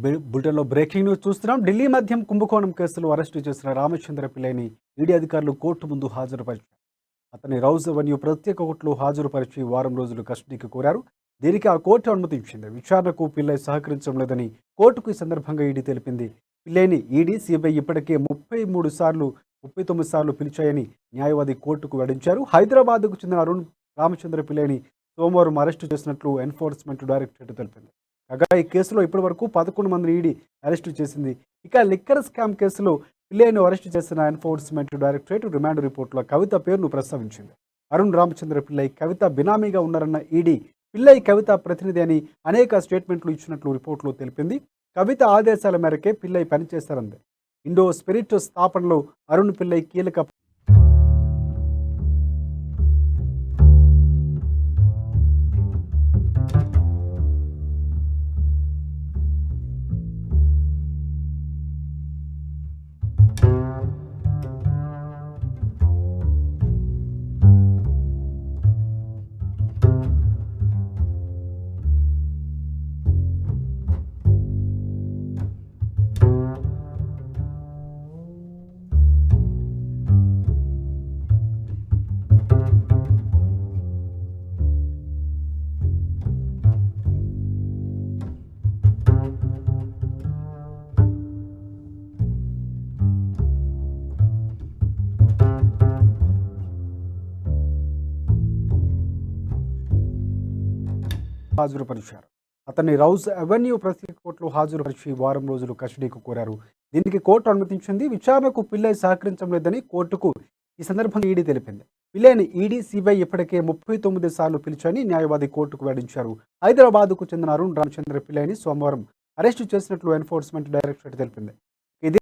బులెటిన్లో breaking news చూస్తున్నాం. ఢిల్లీ మద్యం కుంభకోణం కేసులో అరెస్టు చేసిన రామచంద్ర పిల్లైని ఈడీ అధికారులు కోర్టు ముందు హాజరుపరిచారు. అతన్ని రౌజ్ అవెన్యూ ప్రత్యేక కోర్టులో హాజరుపరిచి వారం రోజులు కస్టడీకి కోరారు. దీనికి ఆ కోర్టు అనుమతించింది. విచారణకు పిల్లై సహకరించడం లేదని కోర్టుకు ఈ సందర్భంగా ఈడీ తెలిపింది. పిల్లైని ఈడీ, సిబిఐ ఇప్పటికే 39 సార్లు పిలిచాయని న్యాయవాది కోర్టుకు వెల్లడించారు. హైదరాబాద్కు చెందిన అరుణ్ రామచంద్ర పిల్లైని సోమవారం అరెస్టు చేసినట్లు ఎన్ఫోర్స్మెంట్ డైరెక్టరేట్ తెలిపింది. కాగా ఈ కేసులో ఇప్పటివరకు 11 మందిని ఈడీ అరెస్టు చేసింది. ఇక లిక్కర్ స్కామ్ కేసులో పిల్లైను అరెస్టు చేసిన ఎన్ఫోర్స్మెంట్ డైరెక్టరేట్ రిమాండ్ రిపోర్టులో కవిత పేరును ప్రస్తావించింది. అరుణ్ రామచంద్ర పిల్లై కవిత బినామీగా ఉన్నారన్న ఈడీ పిల్లై కవిత ప్రతినిధి అని అనేక స్టేట్మెంట్లు ఇచ్చినట్లు రిపోర్టులో తెలిపింది. కవిత ఆదేశాల మేరకే పిల్లై పనిచేశారంది. ఇండో స్పిరిట్ స్థాపనలో అరుణ్ పిల్లై కీలక హాజరుపరిచారు. అతన్ని రౌజ్ అవెన్యూ ప్రత్యేక కోర్టులో హాజరుపరిచి వారం రోజులు కస్టడీకి కోరారు. దీనికి కోర్టు అనుమతించింది. విచారణకు పిల్లై సహకరించడం లేదని కోర్టుకు ఈ సందర్భంగా ఈడీ తెలిపింది. పిల్లైని ఈడీ, సిబిఐ ఇప్పటికే 39 సార్లు పిలిచాయని న్యాయవాది కోర్టుకు వెల్లడించారు. హైదరాబాద్కు చెందిన అరుణ్ రామచంద్ర పిల్లైని సోమవారం అరెస్టు చేసినట్లు ఎన్ఫోర్స్మెంట్ డైరెక్టరేట్ తెలిపింది. ఇది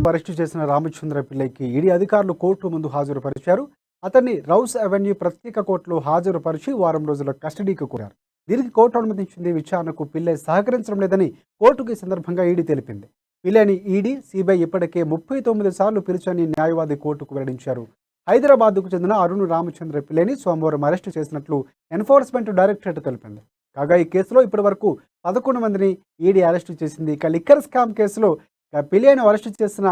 అరెస్టు చేసిన రామచంద్ర పిల్లైకి ఈడీ అధికారులు కోర్టు ముందు హాజరుపరిచారు. అతన్ని రౌస్ అవెన్యూ ప్రత్యేక కోర్టులో హాజరుపరిచి వారం రోజుల కస్టడీకి కోరారు. దీనికి కోర్టు అనుమతించింది. విచారణకు పిల్లై సహకరించడం లేదని కోర్టుకు ఈ సందర్భంగా ఈడీ తెలిపింది. పిల్లైని ఈడీ, సిబిఐ ఇప్పటికే 39 సార్లు పిలిచాయని న్యాయవాది కోర్టుకు వెల్లడించారు. హైదరాబాద్కు చెందిన అరుణ్ రామచంద్ర పిల్లైని సోమవారం అరెస్టు చేసినట్లు ఎన్ఫోర్స్మెంట్ డైరెక్టరేట్ తెలిపింది. కాగా ఈ కేసులో ఇప్పటివరకు 11 మందిని ఈడీ అరెస్టు చేసింది. ఇక లిక్కర్ స్కామ్ కేసులో పిల్లైను అరెస్టు చేసిన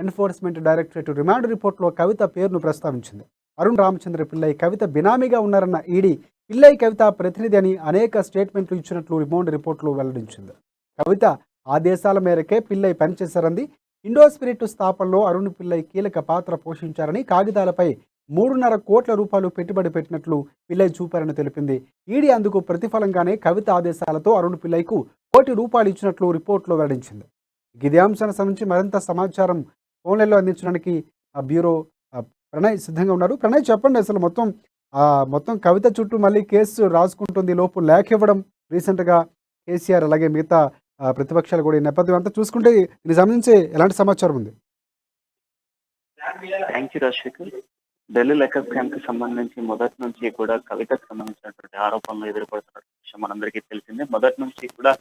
ఎన్ఫోర్స్మెంట్ డైరెక్టరేట్ రిమాండ్ రిపోర్టులో కవిత పేరును ప్రస్తావించింది. అరుణ్ రామచంద్ర పిల్లై కవిత బినామీగా ఉన్నారన్న ఈడీ పిల్లై కవిత ప్రతినిధి అని అనేక స్టేట్మెంట్లు ఇచ్చినట్లు రిమాండ్ రిపోర్టులో వెల్లడించింది. కవిత ఆదేశాల మేరకే పిల్లై పనిచేశారంది. ఇండో స్పిరిట్ స్థాపనలో అరుణ్ పిల్లై కీలక పాత్ర పోషించారని, కాగితాలపై 3.5 కోట్ల రూపాయలు పెట్టుబడి పెట్టినట్లు పిల్లై చూపారని తెలిపింది. ఈడీ అందుకు ప్రతిఫలంగానే కవిత ఆదేశాలతో అరుణ్ పిల్లైకు ₹1 కోటి ఇచ్చినట్లు రిపోర్టులో వెల్లడించింది. ఇదే అంశానికి సంబంధించి మరింత సమాచారం ఫోన్లలో అందించడానికి బ్యూరో ప్రణయ్ సిద్ధంగా ఉన్నారు. ప్రణయ్, చెప్పండి, అసలు మొత్తం కవిత చుట్టూ మళ్ళీ కేసు రాసుకుంటుంది. లోపు లేఖ ఇవ్వడం రీసెంట్గా కేసీఆర్, అలాగే మిగతా ప్రతిపక్షాలు కూడా ఈ నేపథ్యం అంతా చూసుకుంటే దీనికి సంబంధించి ఎలాంటి సమాచారం ఉంది? Thank you Rajasekhar. Delhi liquor scam కి సంబంధించి మొదటి నుంచి కూడా కవితకు సంబంధించినటువంటి ఆరోపణలు ఎదుర్కొడుతున్న విషయం మనందరికీ తెలిసిందే. మొదటి నుంచి కూడా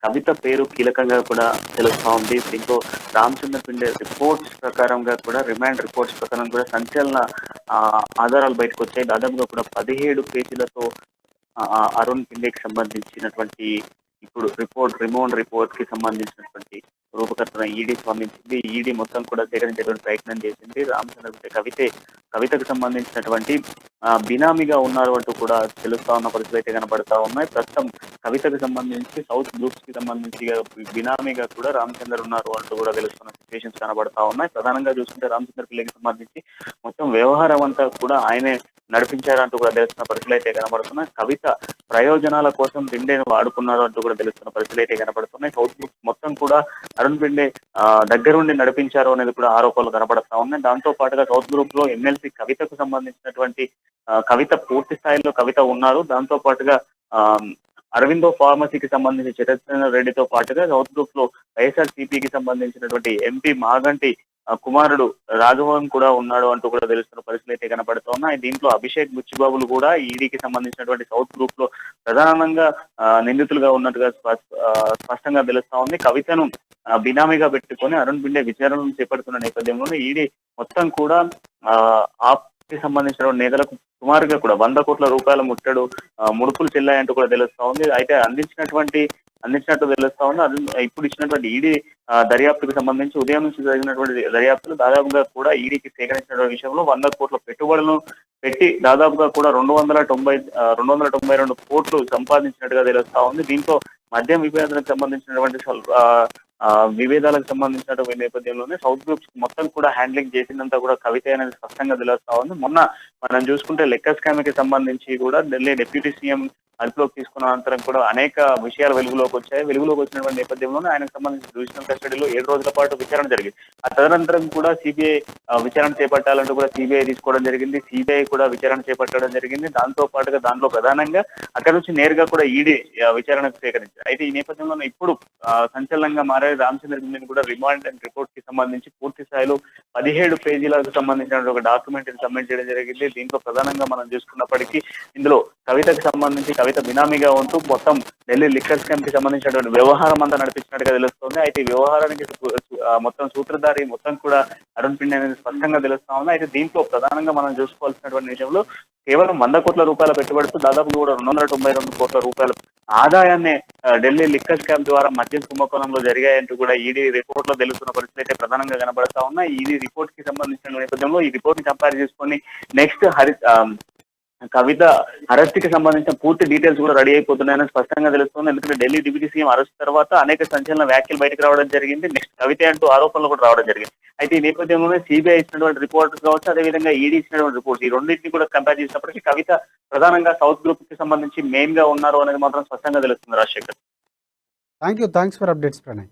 కవిత పేరు కీలకంగా కూడా తెలుస్తా ఉంది. దీంతో రామచంద్ర పిండే రిపోర్ట్స్ ప్రకారంగా కూడా, రిమాండ్ రిపోర్ట్స్ ప్రకారం కూడా సంచలన ఆధారాలు బయటకు వచ్చాయి. దాదాపుగా కూడా 17 పేజీలతో అరుణ్ పిండేకి సంబంధించినటువంటి ఇప్పుడు రిమాండ్ రిపోర్ట్ కి సంబంధించినటువంటి రూపకర్తన ఈడీ స్పందించింది. ఈడీ మొత్తం కూడా సేకరించేటువంటి ప్రయత్నం చేసింది. కవితకు సంబంధించినటువంటి బినామీగా ఉన్నారు అంటూ కూడా తెలుస్తా ఉన్న పరిస్థితులు అయితే కనబడతా ఉన్నాయి. ప్రస్తుతం కవితకు సంబంధించి సౌత్ గ్రూప్స్ కి సంబంధించి బినామీగా కూడా రామచందర్ ఉన్నారు అంటూ కూడా తెలుస్తున్న సిచ్యువేషన్స్ కనబడతా ఉన్నాయి. ప్రధానంగా చూసుకుంటే రామచందర్ పిల్లకి సంబంధించి మొత్తం వ్యవహారం అంతా కూడా ఆయనే నడిపించారంటూ కూడా తెలుస్తున్న పరిస్థితులు అయితే కనబడుతున్నాయి. కవిత ప్రయోజనాల కోసం పిండేను వాడుకున్నారు అంటూ కూడా తెలుస్తున్న పరిస్థితులు అయితే కనబడుతున్నాయి. సౌత్ గ్రూప్ మొత్తం కూడా అరుణ్ పిండే దగ్గరుండి నడిపించారు అనేది కూడా ఆరోపణలు కనబడతా ఉన్నాయి. దాంతో పాటుగా సౌత్ గ్రూప్ లో ఎమ్మెల్సీ కవితకు సంబంధించినటువంటి కవిత పూర్తి స్థాయిలో కవిత ఉన్నారు. దాంతో పాటుగా అరవిందో ఫార్మసీకి సంబంధించి చైతన్య రెడ్డితో పాటుగా సౌత్ గ్రూప్ లో వైఎస్ఆర్సీపీకి సంబంధించినటువంటి ఎంపీ మాగంటి కుమారుడు రాఘవన్ కూడా ఉన్నాడు అంటూ కూడా తెలుస్తున్న పరిస్థితులు అయితే కనబడుతున్నాయి. దీంట్లో అభిషేక్ బుచ్చిబాబులు కూడా ఈడీకి సంబంధించినటువంటి సౌత్ గ్రూప్ లో ప్రధానంగా నిందితులుగా ఉన్నట్టుగా స్పష్టంగా తెలుస్తా ఉంది. కవితను బినామీగా పెట్టుకొని అరుణ్ పిండే విచారణను చేపడుతున్న నేపథ్యంలోనే ఈడీ మొత్తం కూడా ఆప్కి సంబంధించిన నేతలకు సుమారుగా కూడా 100 కోట్ల రూపాయల ముట్టడు ముడుపులు చెల్లాయంటూ కూడా తెలుస్తా ఉంది. అయితే అందించినట్టు తెలుస్తా ఉంది. అది ఇప్పుడు ఇచ్చినటువంటి ఈడీ దర్యాప్తుకు సంబంధించి ఉదయం నుంచి జరిగినటువంటి దర్యాప్తులు దాదాపుగా కూడా ఈడీకి సేకరించిన విషయంలో 100 కోట్ల పెట్టుబడులను పెట్టి దాదాపుగా కూడా 292 కోట్లు సంపాదించినట్టుగా తెలుస్తా ఉంది. దీంతో మద్యం విభేదాలకు సంబంధించినటువంటి విభేదాలకు సంబంధించినటువంటి నేపథ్యంలోనే సౌత్ గ్రూప్స్ మొత్తం కూడా హ్యాండ్లింగ్ చేసిందంతా కూడా కవిత అనేది స్పష్టంగా తెలుస్తా ఉంది. మొన్న మనం చూసుకుంటే లెక్క స్కామ్ కి సంబంధించి కూడా ఢిల్లీ డిప్యూటీ సీఎం అదుపులోకి తీసుకున్న అనంతరం కూడా అనేక విషయాలు వెలుగులోకి వచ్చాయి. వెలుగులోకి వచ్చినటువంటి నేపథ్యంలోనే ఆయనకు సంబంధించి డివిజనల్ కస్టడీలో 7 రోజుల పాటు విచారణ జరిగింది. ఆ తదనంతరం కూడా సిబిఐ విచారణ చేపట్టాలంటూ కూడా సిబిఐ తీసుకోవడం జరిగింది. సిబిఐ కూడా విచారణ చేపట్టడం జరిగింది. దాంతో పాటుగా దాంట్లో ప్రధానంగా అక్కడ నుంచి నేరుగా కూడా ఈడీ విచారణకు సేకరించారు. అయితే ఈ నేపథ్యంలో ఇప్పుడు సంచలనంగా మారే రామచంద్ర కూడా రిమాండ్ అండ్ రిపోర్ట్ కి సంబంధించి పూర్తి స్థాయిలో 17 పేజీలకు సంబంధించిన ఒక డాక్యుమెంట్ సబ్మిట్ చేయడం జరిగింది. దీంట్లో ప్రధానంగా మనం చూసుకున్నప్పటికీ ఇందులో కవితకు సంబంధించి కవిత బినామీగా ఉంటూ మొత్తం ఢిల్లీ లిక్కర్ స్కామ్ కి సంబంధించినటువంటి వ్యవహారం అంతా నడిపించినట్టుగా తెలుస్తుంది. అయితే ఈ వ్యవహారానికి మొత్తం సూత్రధారి మొత్తం కూడా అరుణ్ పిండే అనేది స్పష్టంగా తెలుస్తా ఉంది. అయితే దీంట్లో ప్రధానంగా మనం చూసుకోవాల్సినటువంటి విషయంలో కేవలం 100 కోట్ల రూపాయల పెట్టుబడితో దాదాపు కూడా 292 కోట్ల రూపాయల ఆదాయాన్ని ఢిల్లీ లిక్కర్ స్కామ్ ద్వారా మద్యం కుంభకోణంలో జరిగాయంటూ కూడా ఈడీ రిపోర్ట్ లో తెలుస్తున్న పరిస్థితి అయితే ప్రధానంగా కనబడతా ఉన్నాయి. ఈడీ రిపోర్ట్ కి సంబంధించిన నేపథ్యంలో ఈ రిపోర్ట్ ని కంపేర్ చేసుకొని నెక్స్ట్ కవిత అరెస్ట్ కి సంబంధించిన పూర్తి డీటెయిల్స్ కూడా రెడీ అయిపోతున్నాయని స్పష్టంగా తెలుస్తుంది. ఎందుకంటే ఢిల్లీ డిప్యూటీ సీఎం అరెస్ట్ తర్వాత అనేక సంచలన వ్యాఖ్యలు బయటకు రావడం జరిగింది. నెక్స్ట్ కవిత అంటూ ఆరోపణలు కూడా రావడం జరిగింది. అయితే ఈ నేపథ్యంలోనే సిబిఐ ఇచ్చినటువంటి రిపోర్ట్స్ కావచ్చు, అదేవిధంగా ఈడీ ఇచ్చినటువంటి రిపోర్ట్స్, ఈ రెండింటిని కూడా కంపేర్ చేసినప్పటికీ కవిత ప్రధానంగా సౌత్ గ్రూప్ కి సంబంధించి మెయిన్ గా ఉన్నారు అనేది మాత్రం స్పష్టంగా తెలుస్తుంది. Rajasekhar, thanks for updates Pranay.